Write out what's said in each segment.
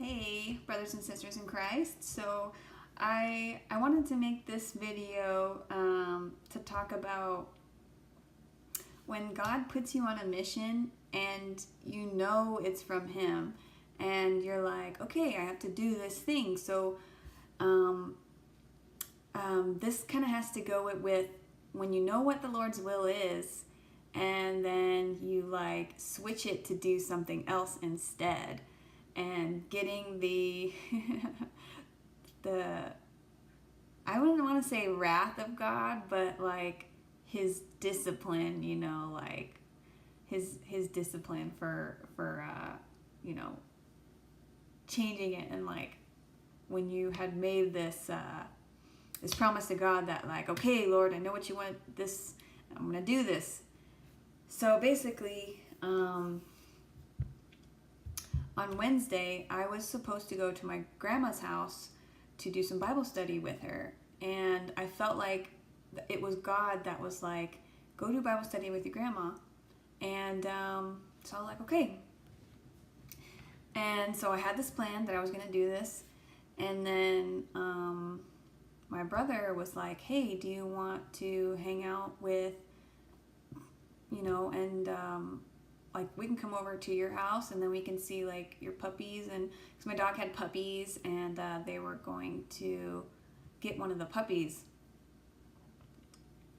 Hey, brothers and sisters in Christ. So I wanted to make this video to talk about when God puts you on a mission and you know it's from Him, and you're like, okay, I have to do this thing. So this kind of has to go with when you know what the Lord's will is, and then you like switch it to do something else instead, and getting the the I wouldn't want to say wrath of God, but like His discipline, like his discipline for changing it. And like when you had made this promise to God that like, okay, Lord, I know what you want, this, I'm gonna do this. So basically, on Wednesday, I was supposed to go to my grandma's house to do some Bible study with her. And I felt like it was God that was like, go do Bible study with your grandma. And so I was like, okay. And so I had this plan that I was going to do this. And then my brother was like, hey, do you want to hang out with, and like we can come over to your house and then we can see like your puppies. And because my dog had puppies, and they were going to get one of the puppies.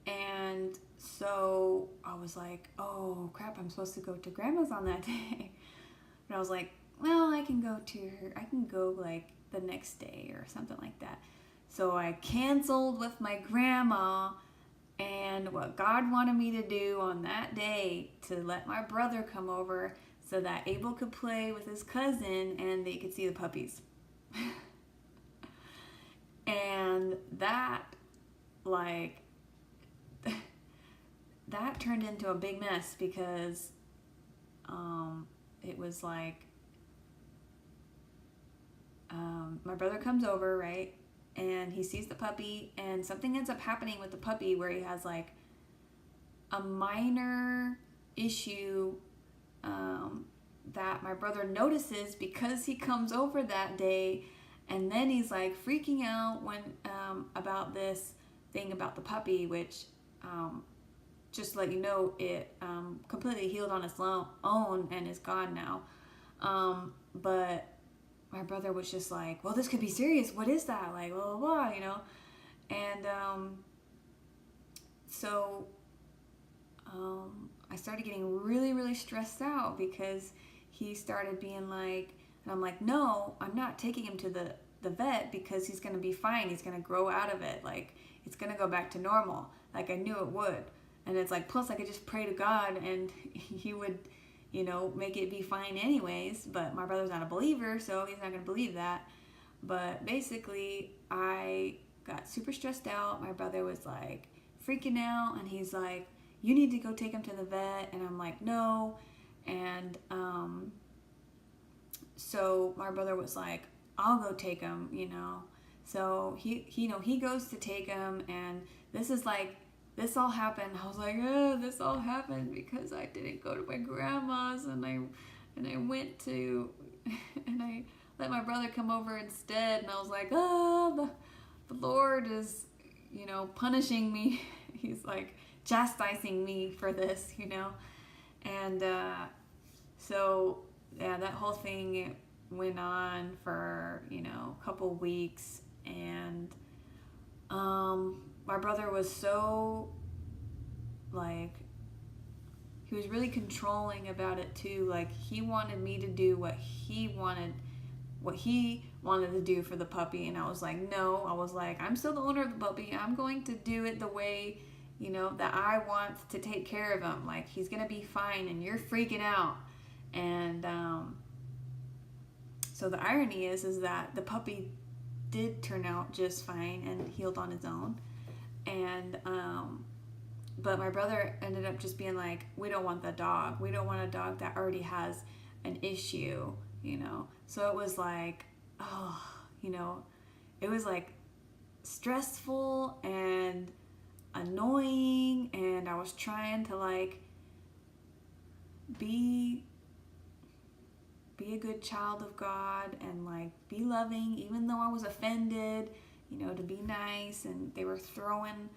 And so I was like, oh crap, I'm supposed to go to grandma's on that day. But I was like, well, I can go like the next day or something like that. So I canceled with my grandma and what God wanted me to do on that day, to let my brother come over so that Abel could play with his cousin and they could see the puppies. And that turned into a big mess, because it was like my brother comes over, right? And he sees the puppy, and something ends up happening with the puppy where he has like a minor issue that my brother notices because he comes over that day. And then he's like freaking out when about this thing about the puppy, which just to let you know, it completely healed on its own and is gone now. But my brother was just like, well, this could be serious. What is that? Like, blah, blah, blah, And so I started getting really, really stressed out, because he started being like, and I'm like, no, I'm not taking him to the vet, because he's going to be fine. He's going to grow out of it. Like, it's going to go back to normal. Like, I knew it would. And it's like, plus I could just pray to God and he would, make it be fine anyways. But my brother's not a believer, so he's not going to believe that. But basically, I got super stressed out. My brother was like freaking out, and he's like, you need to go take him to the vet. And I'm like, no. And so my brother was like, I'll go take him, So he goes to take him, and this all happened. I was like, oh, this all happened because I didn't go to my grandma's, and I went to, and I let my brother come over instead. And I was like, oh, the Lord is, punishing me. He's like chastising me for this, And so yeah, that whole thing went on for a couple weeks. And my brother was so like, he was really controlling about it too. Like, he wanted me to do what he wanted to do for the puppy. And I was like, no. I was like, I'm still the owner of the puppy. I'm going to do it the way that I want to take care of him. Like, he's gonna be fine, and you're freaking out. And so the irony is that the puppy did turn out just fine and healed on his own. And but my brother ended up just being like, we don't want the dog. We don't want a dog that already has an issue, So it was like, oh, it was like stressful and annoying. And I was trying to like be be a good child of God and like be loving, even though I was offended, to be nice. And they were throwing,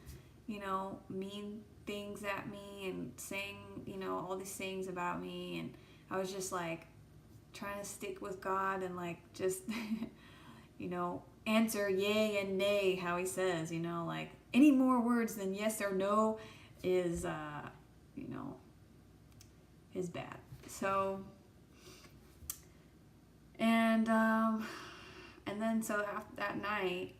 mean things at me and saying, all these things about me. And I was just like trying to stick with God and like just, answer yay and nay, how he says, like any more words than yes or no is, is bad. So, and then so after that night,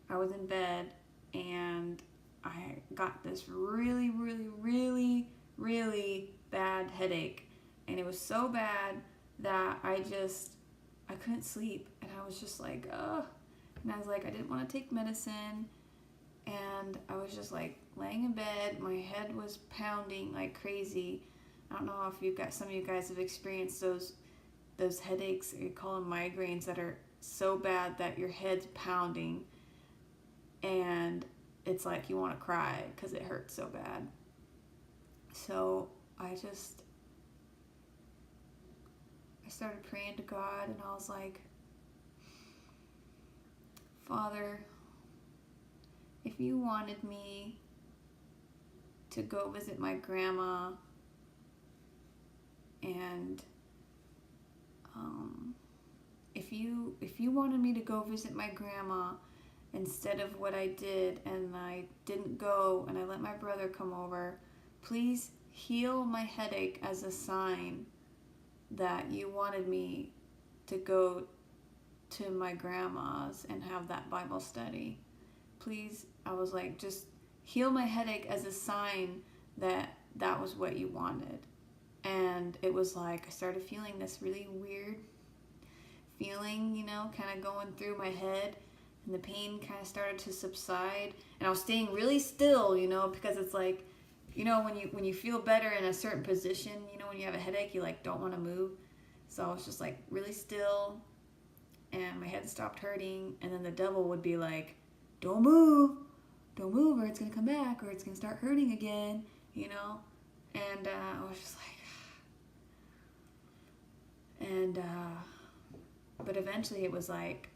I was in bed and I got this really, really, really, really bad headache. And it was so bad that I couldn't sleep. And I was just like, ugh. And I was like, I didn't want to take medicine. And I was just like laying in bed. My head was pounding like crazy. I don't know if some of you guys have experienced those headaches, you call them migraines, that are so bad that your head's pounding and it's like you want to cry because it hurts so bad. So I started praying to God, and I was like, Father, if you wanted me to go visit my grandma and if you wanted me to go visit my grandma instead of what I did, and I didn't go and I let my brother come over, please heal my headache as a sign that you wanted me to go to my grandma's and have that Bible study. Please, I was like, just heal my headache as a sign that that was what you wanted. And it was like I started feeling this really weird feeling, kind of going through my head, and the pain kind of started to subside. And I was staying really still, because it's like, when you feel better in a certain position, when you have a headache, you like don't want to move. So I was just like really still, and my head stopped hurting. And then the devil would be like, don't move, or it's gonna come back, or it's gonna start hurting again, And I was just like, but eventually it was like,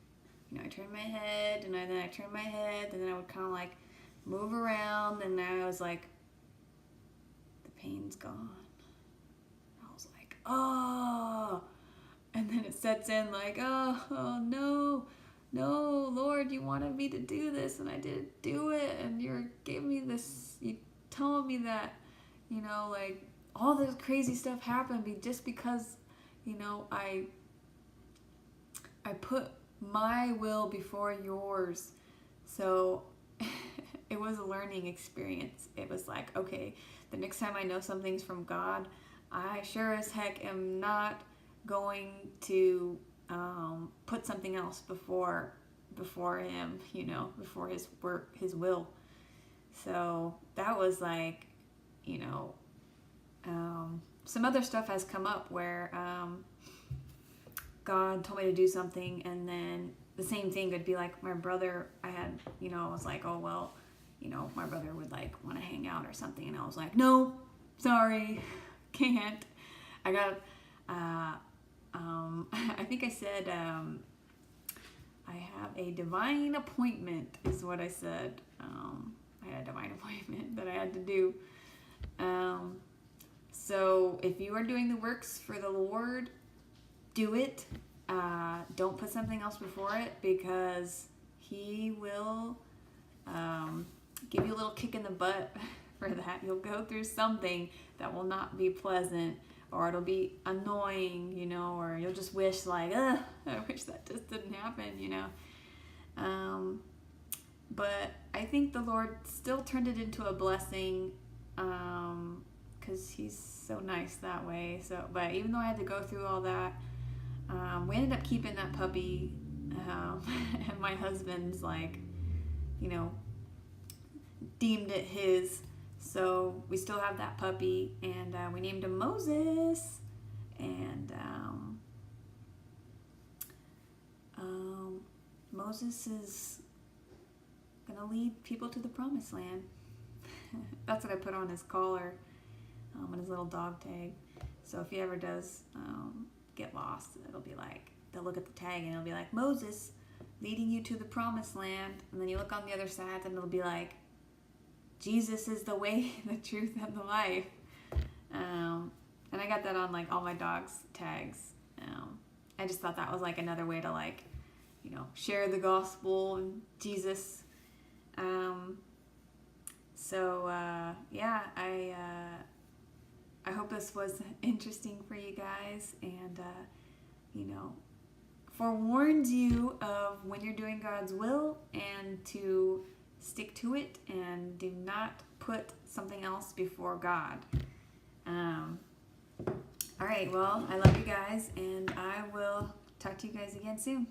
I turned my head, and then I turned my head, and then I would kind of like move around, and then I was like, the pain's gone. I was like, oh, and then it sets in like, oh no, Lord, you wanted me to do this, and I didn't do it, and you gave me this, you telling me that, like all this crazy stuff happened just because, I put my will before yours. So it was a learning experience. It was like, okay, the next time I know something's from God, I sure as heck am not going to put something else before him, before his work, his will. So that was like, some other stuff has come up where God told me to do something, and then the same thing could be like my brother. I was like, oh well, my brother would like want to hang out or something, and I was like, no, sorry, can't. I got I think I said I have a divine appointment is what I said. I had a divine appointment that I had to do. So if you are doing the works for the Lord, do it. Don't put something else before it, because he will give you a little kick in the butt for that. You'll go through something that will not be pleasant, or it'll be annoying, or you'll just wish like, I wish that just didn't happen, But I think the Lord still turned it into a blessing, because he's so nice that way. So, but even though I had to go through all that, we ended up keeping that puppy, and my husband's like, deemed it his. So we still have that puppy, and we named him Moses. And Moses is gonna lead people to the promised land. That's what I put on his collar, on his little dog tag. So if he ever does get lost. It'll be like, they'll look at the tag and it'll be like, Moses leading you to the promised land. And then you look on the other side and it'll be like, Jesus is the way, the truth, and the life. And I got that on like all my dogs' tags. I just thought that was like another way to like, you know, share the gospel and Jesus. Yeah, I hope this was interesting for you guys, and you know, forewarns you of when you're doing God's will, and to stick to it and do not put something else before God. All right, well, I love you guys, and I will talk to you guys again soon.